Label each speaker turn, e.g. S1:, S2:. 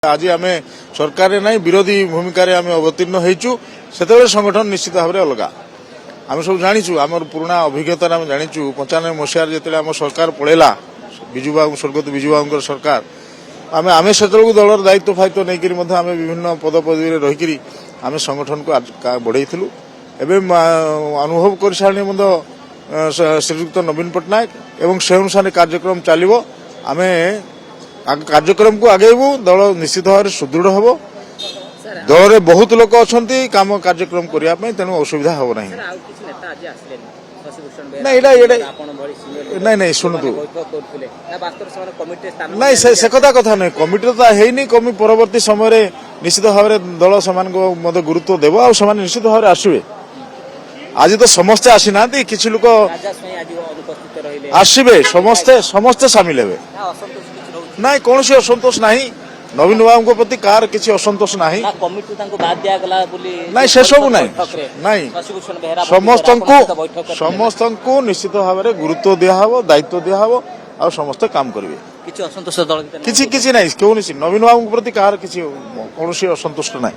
S1: आज आम सरकार ना विरोधी भूमिका अवतीर्ण होइचु सेतेबेले संगठन निश्चित भाव में अलग आम सब जाचु आम पुराना अभिज्ञता आम जाचु 95 मसीह जो आम सरकार पड़ेगा विजुबाबू स्वर्गत विजुबाबू सरकार आम से दलर दायित्व फायित्व नहीं आम विभिन्न पदपदवी रहीकि आम संगठन को बढ़ेलु एवं अनुभव कर सारे श्रीयुक्त नवीन पट्टनायक एवं से अनुसार कार्यक्रम चलो आम कार्यक्रम को आगेबू दल निश्चित भाव में सुदृढ़ हम दल में बहुत लोक अच्छा कम कार्यक्रम करने तेणु असुविधा हम ना नहीं शुणु नहीं से कथा नहीं कमिटी तो है कमी परवर्ती समय निश्चित भाव में दल से गुरुत्व देव आ निश्चित भाव में आसवे आज तो समस्ते आसीना कि लोक आसवे समस्ते समस्ते सामिल हे ना कौन सी असंतोष ना नवीन बाबू प्रति कार किसी असंतोष ना से सब ना समस्त को निश्चित भाव में गुरुत्व दिहब दायित्व दिहब आ समस्ते काम करेंगे
S2: किसी असंतोष दल
S1: किसी ना कौन नवीन बाबू प्रति कार किसी कौन असंतुष्ट ना।